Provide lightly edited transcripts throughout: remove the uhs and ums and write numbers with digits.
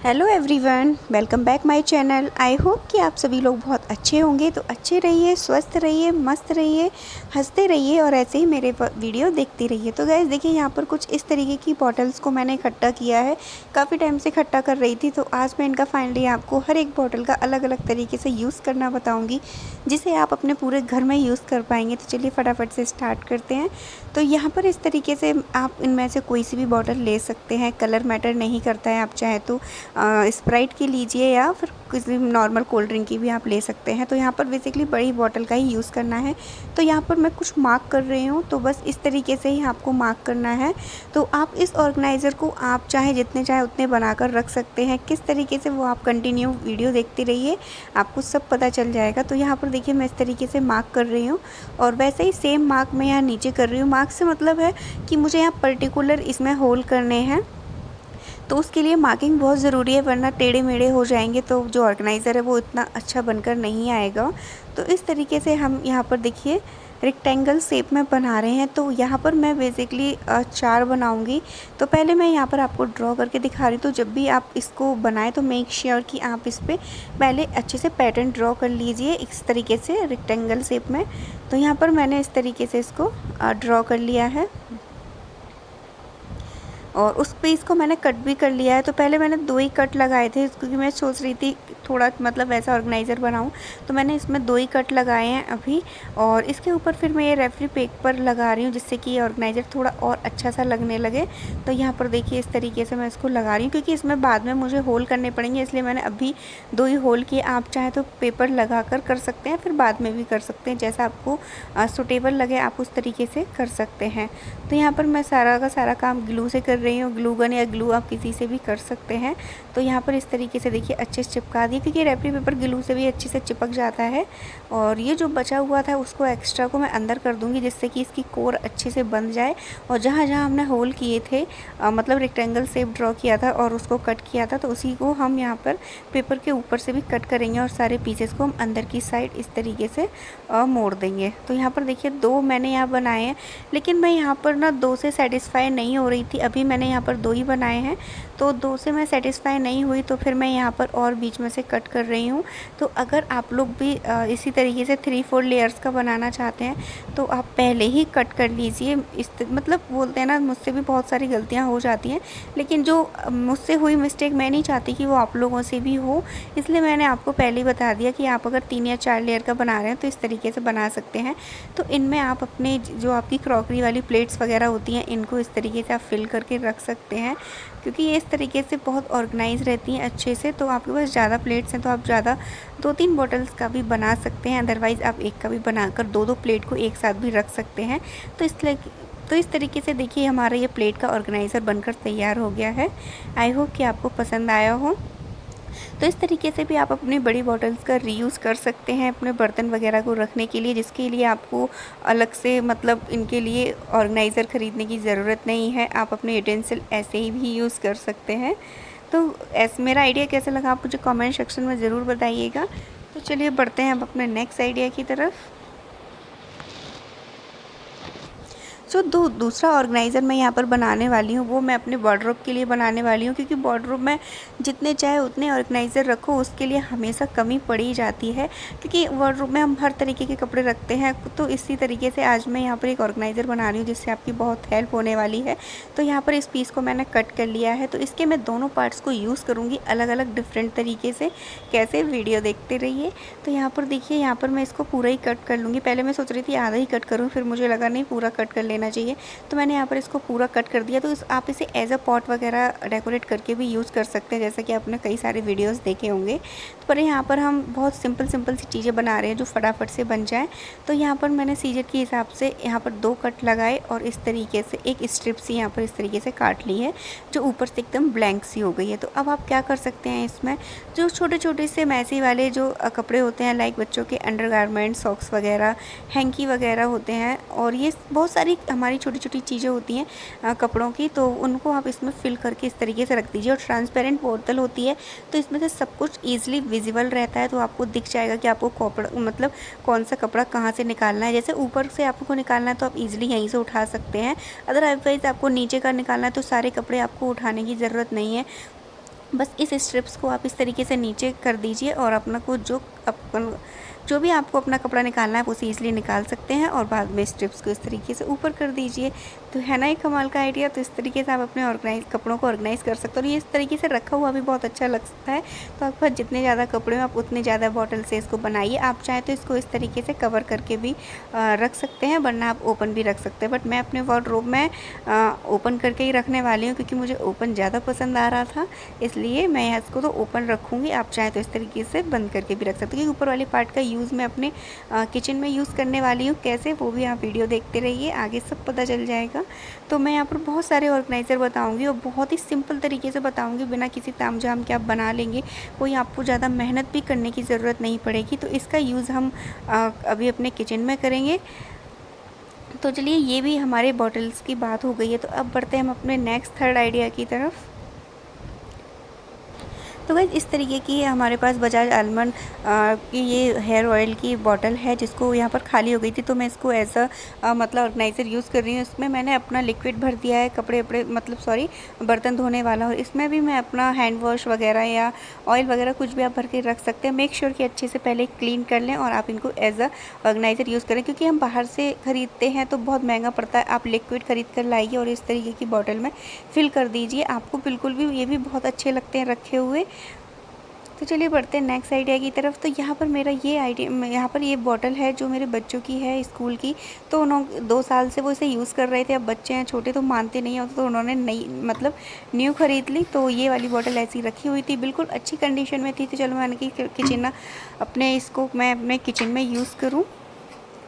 Hello everyone, welcome back my channel. I hope कि आप सभी लोग बहुत अच्छे होंगे। तो अच्छे रहिए, स्वस्थ रहिए, मस्त रहिए, हंसते रहिए और ऐसे ही मेरे वीडियो देखते रहिए। तो गाइस देखिए, यहाँ पर कुछ इस तरीके की बॉटल्स को मैंने इकट्ठा किया है। काफ़ी टाइम से इकट्ठा कर रही थी, तो आज मैं इनका फाइनली आपको हर एक बॉटल का अलग अलग तरीके से यूज़ करना बताऊँगी, जिसे आप अपने पूरे घर में यूज़ कर पाएंगे। तो चलिए फटाफट से स्टार्ट करते हैं। तो यहाँ पर इस तरीके से आप इनमें से कोई सी भी बॉटल ले सकते हैं, कलर मैटर नहीं करता है। आप चाहे तो स्प्राइट की लीजिए या फिर किसी नॉर्मल कोल्ड ड्रिंक की भी आप ले सकते हैं। तो यहाँ पर बेसिकली बड़ी बॉटल का ही यूज़ करना है। तो यहाँ पर मैं कुछ मार्क कर रही हूँ, तो बस इस तरीके से ही आपको मार्क करना है। तो आप इस ऑर्गेनाइज़र को आप चाहे जितने चाहे उतने बनाकर रख सकते हैं। किस तरीके से वो आप कंटिन्यू वीडियो देखते रहिए, आपको सब पता चल जाएगा। तो यहाँ पर देखिए, मैं इस तरीके से मार्क कर रही हूँ और वैसे ही सेम मार्क मैं यहाँ नीचे कर रही हूँ। मार्क से मतलब है कि मुझे यहाँ पर्टिकुलर इसमें होल करने हैं, तो उसके लिए मार्किंग बहुत ज़रूरी है, वरना टेढ़े मेढ़े हो जाएंगे तो जो ऑर्गेनाइज़र है वो इतना अच्छा बनकर नहीं आएगा। तो इस तरीके से हम यहाँ पर देखिए रेक्टेंगल शेप में बना रहे हैं। तो यहाँ पर मैं बेसिकली 4 बनाऊँगी। तो पहले मैं यहाँ पर आपको ड्रॉ करके दिखा रही हूँ। तो जब भी आप इसको बनाएं तो मेक श्योर कि आप इस पर पहले अच्छे से पैटर्न ड्रॉ कर लीजिए, इस तरीके से रेक्टेंगल शेप में। तो यहाँ पर मैंने इस तरीके से इसको ड्रॉ कर लिया है और उस पीस को मैंने कट भी कर लिया है। तो पहले मैंने 2 ही कट लगाए थे, क्योंकि मैं सोच रही थी थोड़ा मतलब वैसा ऑर्गेनाइज़र बनाऊं। तो मैंने इसमें 2 ही कट लगाए हैं अभी, और इसके ऊपर फिर मैं ये रेफरी पेपर लगा रही हूँ, जिससे कि ये ऑर्गेनाइज़र थोड़ा और अच्छा सा लगने लगे। तो यहाँ पर देखिए इस तरीके से मैं इसको लगा रही हूँ, क्योंकि इसमें बाद में मुझे होल करने पड़ेंगे, इसलिए मैंने अभी 2 ही होल किए। आप चाहे तो पेपर लगा कर सकते हैं, फिर बाद में भी कर सकते हैं, जैसा आपको सूटेबल लगे आप उस तरीके से कर सकते हैं। तो यहाँ पर मैं सारा का सारा काम ग्लू से कर रही हूँ। ग्लू गन या ग्लू आप किसी से भी कर सकते हैं। तो यहाँ पर इस तरीके से देखिए अच्छे से चिपका दिए, क्योंकि रेफरी पेपर ग्लू से भी अच्छे से चिपक जाता है। और ये जो बचा हुआ था उसको एक्स्ट्रा को मैं अंदर कर दूँगी, जिससे कि इसकी कोर अच्छे से बन जाए। और जहाँ जहाँ हमने होल किए थे, मतलब रेक्टेंगल शेप ड्रॉ किया था और उसको कट किया था, तो उसी को हम यहाँ पर पेपर के ऊपर से भी कट करेंगे और सारे पीसेस को हम अंदर की साइड इस तरीके से मोड़ देंगे। तो यहाँ पर देखिए 2 मैंने यहाँ बनाए हैं, लेकिन मैं यहाँ पर ना 2 से सेटिस्फाई नहीं हो रही थी। अभी मैंने यहाँ पर 2 ही बनाए हैं, तो 2 से मैं सेटिस्फाई नहीं हुई, तो फिर मैं यहाँ पर और बीच में से कट कर रही हूँ। तो अगर आप लोग भी इसी तरीके से 3-4 लेयर्स का बनाना चाहते हैं, तो आप पहले ही कट कर लीजिए। मतलब बोलते हैं ना, मुझसे भी बहुत सारी गलतियाँ हो जाती हैं, लेकिन जो मुझसे हुई मिस्टेक मैं नहीं चाहती कि वो आप लोगों से भी हो, इसलिए मैंने आपको पहले ही बता दिया कि आप अगर 3 या 4 लेयर का बना रहे हैं तो इस तरीके से बना सकते हैं। तो इनमें आप अपने जो आपकी क्रॉकरी वाली प्लेट्स वगैरह होती हैं, इनको इस तरीके से आप फिल करके रख सकते हैं, क्योंकि ये इस तरीके से बहुत ऑर्गेनाइज रहती हैं अच्छे से। तो आपके पास ज़्यादा प्लेट्स हैं तो आप ज़्यादा 2-3 बॉटल्स का भी बना सकते हैं, अदरवाइज़ आप एक का भी बनाकर 2-2 प्लेट को एक साथ भी रख सकते हैं। तो इस तरीके से देखिए हमारा ये प्लेट का ऑर्गेनाइज़र बनकर तैयार हो गया है। आई होप कि आपको पसंद आया हो। तो इस तरीके से भी आप अपनी बड़ी बॉटल्स का रीयूज़ कर सकते हैं अपने बर्तन वगैरह को रखने के लिए, जिसके लिए आपको अलग से मतलब इनके लिए ऑर्गेनाइज़र ख़रीदने की ज़रूरत नहीं है। आप अपने यूटेंसिल ऐसे ही भी यूज़ कर सकते हैं। तो मेरा आइडिया कैसा लगा आप मुझे कमेंट सेक्शन में ज़रूर बताइएगा। तो चलिए बढ़ते हैं अब अपने नेक्स्ट आइडिया की तरफ। दूसरा ऑर्गेनाइज़र मैं यहाँ पर बनाने वाली हूँ, वो मैं अपने वार्डरोब के लिए बनाने वाली हूँ, क्योंकि वार्डरोब में जितने चाहे उतने ऑर्गेनाइज़र रखो उसके लिए हमेशा कमी पड़ी जाती है, क्योंकि वार्डरोब में हम हर तरीके के कपड़े रखते हैं। तो इसी तरीके से आज मैं यहाँ पर एक ऑर्गेनाइज़र बना रही हूँ, जिससे आपकी बहुत हेल्प होने वाली है। तो यहाँ पर इस पीस को मैंने कट कर लिया है, तो इसके मैं दोनों पार्ट्स को यूज़ करूँगी अलग अलग डिफरेंट तरीके से। कैसे, वीडियो देखते रहिए। तो यहाँ पर देखिए, यहाँ पर मैं इसको पूरा ही कट कर लूँगी। पहले मैं सोच रही थी आधा ही कट करूँ, फिर मुझे लगा नहीं पूरा कट कर लेना चाहिए, तो मैंने यहाँ पर इसको पूरा कट कर दिया। तो आप इसे एज अ पॉट वगैरह डेकोरेट करके भी यूज़ कर सकते हैं, जैसा कि आपने कई सारे वीडियोस देखे होंगे। तो पर यहाँ पर हम बहुत सिंपल सी चीज़ें बना रहे हैं जो फटाफट से बन जाए। तो यहाँ पर मैंने सीजर के हिसाब से यहाँ पर 2 कट लगाए और इस तरीके से एक स्ट्रिप सी यहाँ पर इस तरीके से काट ली है, जो ऊपर से एकदम ब्लैंक सी हो गई है। तो अब आप क्या कर सकते हैं, इसमें जो छोटे छोटे से मैसी वाले जो कपड़े होते हैं, लाइक बच्चों के अंडरगारमेंट, सॉक्स वगैरह, हैंकी वगैरह होते हैं, और ये बहुत सारी हमारी छोटी छोटी चीज़ें होती हैं कपड़ों की, तो उनको आप इसमें फिल करके इस तरीके से रख दीजिए। और ट्रांसपेरेंट बोतल होती है, तो इसमें से सब कुछ ईजिली विजिबल रहता है, तो आपको दिख जाएगा कि आपको कपड़ा मतलब कौन सा कपड़ा कहाँ से निकालना है। जैसे ऊपर से आपको निकालना है तो आप ईजिली यहीं से उठा सकते हैं, अदरवाइज़ आपको नीचे का निकालना है तो सारे कपड़े आपको उठाने की ज़रूरत नहीं है। बस इस स्ट्रिप्स को आप इस तरीके से नीचे कर दीजिए और अपना को जो भी आपको अपना कपड़ा निकालना है आप उसे ईज़िली निकाल सकते हैं और बाद में स्ट्रिप्स को इस तरीके से ऊपर कर दीजिए। तो है ना एक कमाल का आइडिया। तो इस तरीके से आप अपने कपड़ों को ऑर्गेनाइज़ कर सकते हो और ये इस तरीके से रखा हुआ भी बहुत अच्छा लगता है। तो आपके पास जितने ज़्यादा कपड़े हो आप उतने ज़्यादा बॉटल से इसको बनाइए। आप चाहें तो इसको इस तरीके से कवर करके भी रख सकते हैं, वरना आप ओपन भी रख सकते हैं। बट मैं अपने वार्डरोब में ओपन करके ही रखने वाली हूँ, क्योंकि मुझे ओपन ज़्यादा पसंद आ रहा था, इसलिए मैं इसको तो ओपन रखूँगी। आप चाहें तो इस तरीके से बंद करके भी रख सकते हैं, क्योंकि ऊपर वाले पार्ट का यूज़ मैं अपने किचन में यूज़ करने वाली हूँ। कैसे, वो भी आप वीडियो देखते रहिए, आगे सब पता चल जाएगा। तो मैं यहाँ पर बहुत सारे ऑर्गेनाइज़र बताऊँगी और बहुत ही सिंपल तरीके से बताऊँगी, बिना किसी तामझाम के आप बना लेंगे। कोई आपको ज़्यादा मेहनत भी करने की ज़रूरत नहीं पड़ेगी। तो इसका यूज़ हम अभी अपने किचन में करेंगे। तो चलिए, ये भी हमारे बॉटल्स की बात हो गई है। तो अब बढ़ते हैं हम अपने नेक्स्ट थर्ड आइडिया की तरफ। तो गाइस, इस तरीके की हमारे पास बजाज आलमंड की ये हेयर ऑयल की बॉटल है, जिसको यहाँ पर खाली हो गई थी, तो मैं इसको एज मतलब ऑर्गेनाइज़र यूज़ कर रही हूँ। इसमें मैंने अपना लिक्विड भर दिया है, कपड़े वपड़े मतलब सॉरी बर्तन धोने वाला, और इसमें भी मैं अपना हैंड वॉश वगैरह या ऑयल वगैरह कुछ भी आप भर के रख सकते हैं। मेक श्योर कि अच्छे से पहले क्लीन कर लें और आप इनको एज ऑर्गेनाइज़र यूज़ करें, क्योंकि हम बाहर से ख़रीदते हैं तो बहुत महंगा पड़ता है। आप लिक्विड ख़रीद कर लाइए और इस तरीके की बॉटल में फिल कर दीजिए, आपको बिल्कुल भी ये भी बहुत अच्छे लगते हैं रखे हुए। तो चलिए बढ़ते हैं नेक्स्ट आइडिया की तरफ। तो यहाँ पर मेरा ये आइडिया, यहाँ पर ये बॉटल है जो मेरे बच्चों की है स्कूल की। तो 2 साल से वो इसे यूज़ कर रहे थे। अब बच्चे हैं छोटे तो मानते नहीं होते, तो उन्होंने नई मतलब न्यू ख़रीद ली। तो ये वाली बॉटल ऐसी रखी हुई थी, बिल्कुल अच्छी कंडीशन में थी। तो चलो मैंने कि किचन मैं अपने किचन में यूज़ करूँ।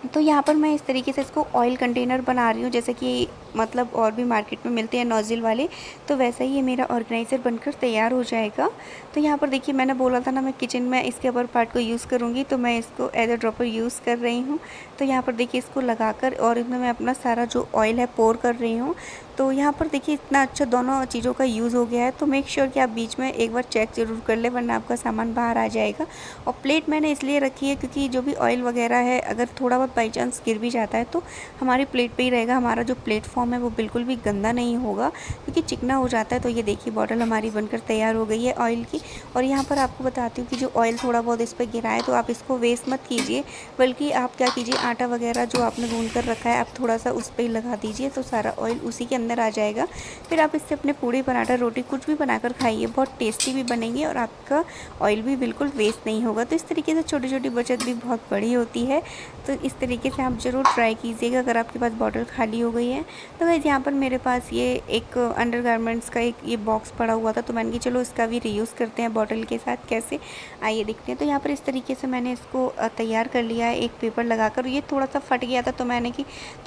तो यहाँ पर मैं इस तरीके से इसको ऑयल कंटेनर बना रही हूँ, जैसे कि मतलब और भी मार्केट में मिलते हैं नोज़ल वाले। तो वैसा ही ये मेरा ऑर्गेनाइज़र बनकर तैयार हो जाएगा। तो यहाँ पर देखिए, मैंने बोला था ना मैं किचन में इसके अपर पार्ट को यूज़ करूँगी, तो मैं इसको एज अ ड्रॉपर यूज़ कर रही हूँ। तो यहाँ पर देखिए, इसको लगाकर और इसमें मैं अपना सारा जो ऑयल है पोर कर रही हूँ। तो यहाँ पर देखिए, इतना अच्छा दोनों चीज़ों का यूज़ हो गया है। तो मेक श्योर कि आप बीच में एक बार चेक ज़रूर कर लें, वरना आपका सामान बाहर आ जाएगा। और प्लेट मैंने इसलिए रखी है क्योंकि जो भी ऑयल वगैरह है, अगर थोड़ा बहुत बाई चांस गिर भी जाता है तो हमारी प्लेट पे ही रहेगा। हमारा जो प्लेटफॉर्म है वो बिल्कुल भी गंदा नहीं होगा, क्योंकि चिकना हो जाता है। तो ये देखिए, बॉटल हमारी बनकर तैयार हो गई है ऑयल की। और यहाँ पर आपको बताती हूँ कि जो ऑयल थोड़ा बहुत इस पर गिरा है, तो आप इसको वेस्ट मत कीजिए, बल्कि आप क्या कीजिए, आटा वगैरह जो आपने गूँध कर रखा है, आप थोड़ा सा उस पर ही लगा दीजिए, तो सारा ऑयल उसी के अंदर आ जाएगा। फिर आप इससे अपने पूड़ी, पराठा, रोटी कुछ भी बनाकर खाइए, बहुत टेस्टी भी बनेंगे और आपका ऑयल भी बिल्कुल वेस्ट नहीं होगा। तो इस तरीके से छोटी छोटी बचत भी बहुत बड़ी होती है। तो इस तरीके से आप ज़रूर ट्राई कीजिएगा अगर आपके पास बॉटल खाली हो गई है। तो गाइस, यहाँ पर मेरे पास ये एक अंडरगारमेंट्स का एक ये बॉक्स पड़ा हुआ था, तो मैंने कि चलो इसका भी रीयूज़ करते हैं बॉटल के साथ। कैसे, आइए देखते हैं। तो यहाँ पर इस तरीके से मैंने इसको तैयार कर लिया है एक पेपर लगाकर। ये थोड़ा सा फट गया था, तो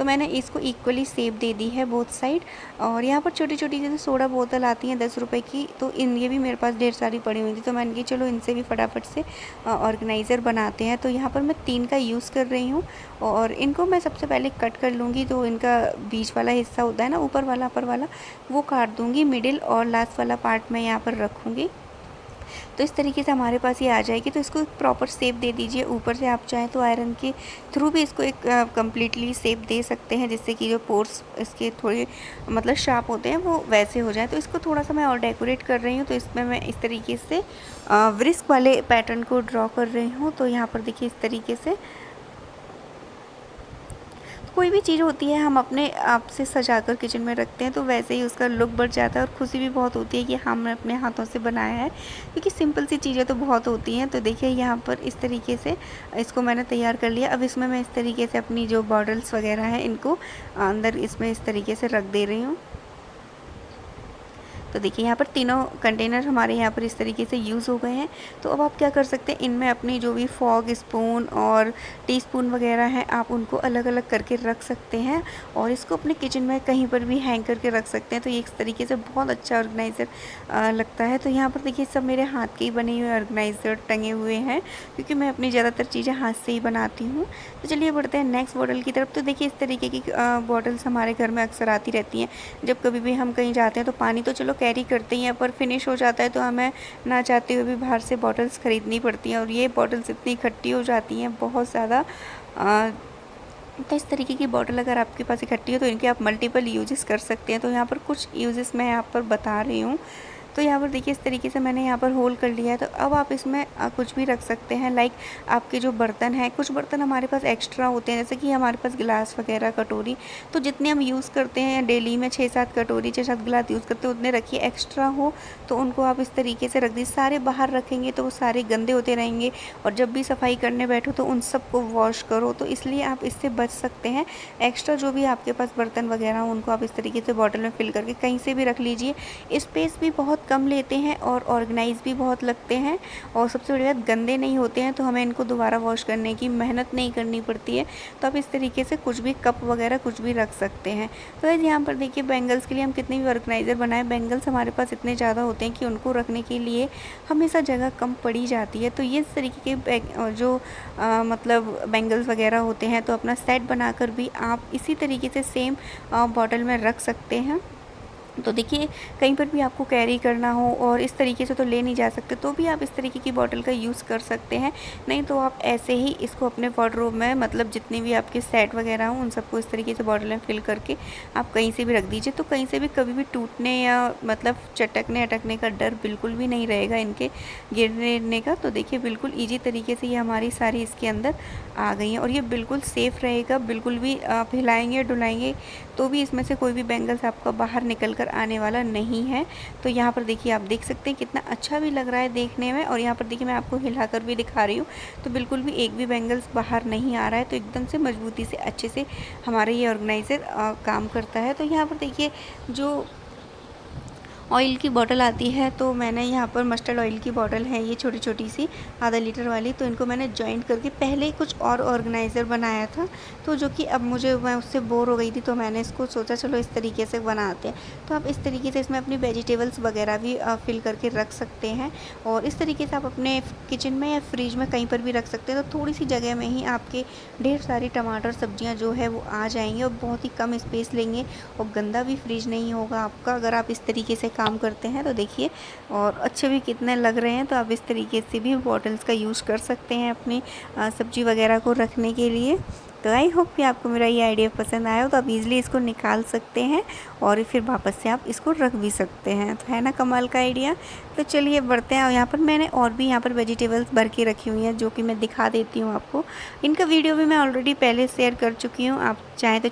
मैंने इसको इक्वली शेप दे दी है बोथ साइड। और यहाँ पर छोटी छोटी जैसे सोडा बोतल आती हैं 10 रुपए की, तो ये भी मेरे पास ढेर सारी पड़ी हुई थी। तो मैंने कि चलो इनसे भी फटाफट से ऑर्गेनाइज़र बनाते हैं। तो यहाँ पर मैं 3 का यूज़ कर रही हूँ और इनको मैं सबसे पहले कट कर लूँगी। तो इनका बीच वाला हिस्सा होता है ना, ऊपर वाला अपर वाला, वो काट दूँगी। मिडिल और लास्ट वाला पार्ट मैं यहाँ पर रखूँगी। तो इस तरीके से हमारे पास ये आ जाएगी। तो इसको एक प्रॉपर शेप दे दीजिए। ऊपर से आप चाहें तो आयरन के थ्रू भी इसको एक कम्प्लीटली शेप दे सकते हैं, जिससे कि जो पोर्स इसके थोड़े मतलब शार्प होते हैं वो वैसे हो जाए। तो इसको थोड़ा सा मैं और डेकोरेट कर रही हूँ। तो इसमें मैं इस तरीके से व्रिस्क वाले पैटर्न को ड्रॉ कर रही हूँ। तो यहाँ पर देखिए, इस तरीके से कोई भी चीज़ होती है हम अपने आप से सजाकर किचन में रखते हैं, तो वैसे ही उसका लुक बढ़ जाता है और खुशी भी बहुत होती है कि हमने अपने हाथों से बनाया है, क्योंकि सिंपल सी चीज़ें तो बहुत होती हैं। तो देखिए, यहाँ पर इस तरीके से इसको मैंने तैयार कर लिया। अब इसमें मैं इस तरीके से अपनी जो बॉटल्स वगैरह हैं इनको अंदर इसमें इस तरीके से रख दे रही हूँ। तो देखिए, यहाँ पर तीनों कंटेनर हमारे यहाँ पर इस तरीके से यूज़ हो गए हैं। तो अब आप क्या कर सकते हैं, इनमें अपनी जो भी फॉग स्पून और टीस्पून वगैरह हैं, आप उनको अलग अलग करके रख सकते हैं और इसको अपने किचन में कहीं पर भी हैंग करके रख सकते हैं। तो ये इस तरीके से बहुत अच्छा ऑर्गेनाइज़र लगता है। तो यहाँ पर देखिए, सब मेरे हाथ के ही बने हुए ऑर्गेनाइज़र टंगे हुए हैं, क्योंकि मैं अपनी ज़्यादातर चीज़ें हाथ से ही बनाती हूँ। तो चलिए बढ़ते हैं नेक्स्ट बॉटल की तरफ। तो देखिए, इस तरीके की बॉटल्स हमारे घर में अक्सर आती रहती हैं। जब कभी भी हम कहीं जाते हैं तो पानी तो चलो कैरी करते ही हैं, पर फिनिश हो जाता है तो हमें ना चाहते हुए भी बाहर से बॉटल्स ख़रीदनी पड़ती हैं। और ये बॉटल्स इतनी इकट्ठी हो जाती हैं बहुत ज़्यादा। तो इस तरीके की बॉटल अगर आपके पास इकट्ठी हो तो इनके आप मल्टीपल यूजेस कर सकते हैं। तो यहाँ पर कुछ यूजेस मैं यहाँ पर बता रही हूँ। तो यहाँ पर देखिए इस तरीके से मैंने यहाँ पर होल कर लिया है। तो अब आप इसमें कुछ भी रख सकते हैं, लाइक आपके जो बर्तन हैं, कुछ बर्तन हमारे पास एक्स्ट्रा होते हैं, जैसे कि हमारे पास गिलास वगैरह, कटोरी, तो जितने हम यूज़ करते हैं डेली में 6-7 कटोरी 6-7 गिलास यूज़ करते हैं उतने रखिए। एक्स्ट्रा हो तो उनको आप इस तरीके से रख दीजिए। सारे बाहर रखेंगे तो वो सारे गंदे होते रहेंगे और जब भी सफाई करने बैठो तो उन सबको वॉश करो, तो इसलिए आप इससे बच सकते हैं। एक्स्ट्रा जो भी आपके पास बर्तन वगैरह हो उनको आप इस तरीके से बॉटल में फिल करके कहीं से भी रख लीजिए। स्पेस भी बहुत कम लेते हैं और ऑर्गेनाइज भी बहुत लगते हैं, और सबसे बड़ी बात गंदे नहीं होते हैं, तो हमें इनको दोबारा वॉश करने की मेहनत नहीं करनी पड़ती है। तो आप इस तरीके से कुछ भी कप वगैरह कुछ भी रख सकते हैं। तो यहाँ पर देखिए बैंगल्स के लिए हम कितने भी ऑर्गेनाइज़र बनाएं, बैंगल्स हमारे पास इतने ज़्यादा होते हैं कि उनको रखने के लिए हमेशा जगह कम पड़ी जाती है। तो ये इस तरीके के जो मतलब बैंगल्स वगैरह होते हैं, तो अपना सेट बनाकर भी आप इसी तरीके से सेम बॉटल में रख सकते हैं। तो देखिए कहीं पर भी आपको कैरी करना हो और इस तरीके से तो ले नहीं जा सकते, तो भी आप इस तरीके की बॉटल का यूज़ कर सकते हैं। नहीं तो आप ऐसे ही इसको अपने वार्डरोब में, मतलब जितने भी आपके सेट वगैरह हों उन सबको इस तरीके से बॉटल में फिल करके आप कहीं से भी रख दीजिए। तो कहीं से भी कभी भी टूटने या मतलब चटकने अटकने का डर बिल्कुल भी नहीं रहेगा इनके गिरने का। तो देखिए बिल्कुल ईजी तरीके से ये हमारी सारी इसके अंदर आ गई हैं और ये बिल्कुल सेफ़ रहेगा। बिल्कुल भी आप हिलाएंगे डुलाएंगे तो भी इसमें से कोई भी बैंगल्स आपका बाहर निकल कर आने वाला नहीं है। तो यहाँ पर देखिए आप देख सकते हैं कितना अच्छा भी लग रहा है देखने में, और यहाँ पर देखिए मैं आपको हिलाकर भी दिखा रही हूँ, तो बिल्कुल भी एक भी बैंगल्स बाहर नहीं आ रहा है। तो एकदम से मजबूती से अच्छे से हमारा ये ऑर्गेनाइज़र काम करता है। तो यहाँ पर देखिए जो ऑयल की बॉटल आती है, तो मैंने यहाँ पर मस्टर्ड ऑयल की बॉटल है ये छोटी छोटी सी आधा लीटर वाली, तो इनको मैंने जॉइंट करके पहले कुछ और ऑर्गेनाइज़र बनाया था, तो जो कि अब मैं उससे बोर हो गई थी, तो मैंने इसको सोचा चलो इस तरीके से बनाते हैं। तो आप इस तरीके से इसमें अपनी वेजिटेबल्स वगैरह भी फिल करके रख सकते हैं, और इस तरीके से आप अपने किचन में या फ्रिज में कहीं पर भी रख सकते हैं। तो थोड़ी सी जगह में ही आपके ढेर सारी टमाटर सब्जियाँ जो है वो आ जाएंगी और बहुत ही कम स्पेस लेंगे, और गंदा भी फ्रिज नहीं होगा आपका अगर आप इस तरीके से काम करते हैं। तो देखिए और अच्छे भी कितने लग रहे हैं। तो आप इस तरीके से भी बॉटल्स का यूज़ कर सकते हैं अपनी सब्जी वगैरह को रखने के लिए। तो आई होप कि आपको मेरा ये आइडिया पसंद आया हो, तो आप इजीली इसको निकाल सकते हैं और फिर वापस से आप इसको रख भी सकते हैं। तो है ना कमाल का आइडिया। तो चलिए बढ़ते हैं, और यहाँ पर मैंने और भी यहाँ पर वेजिटेबल्स भर के रखी हुई हैं जो कि मैं दिखा देती हूँ आपको। इनका वीडियो भी मैं ऑलरेडी पहले शेयर कर चुकी हूँ, आप चाहें तो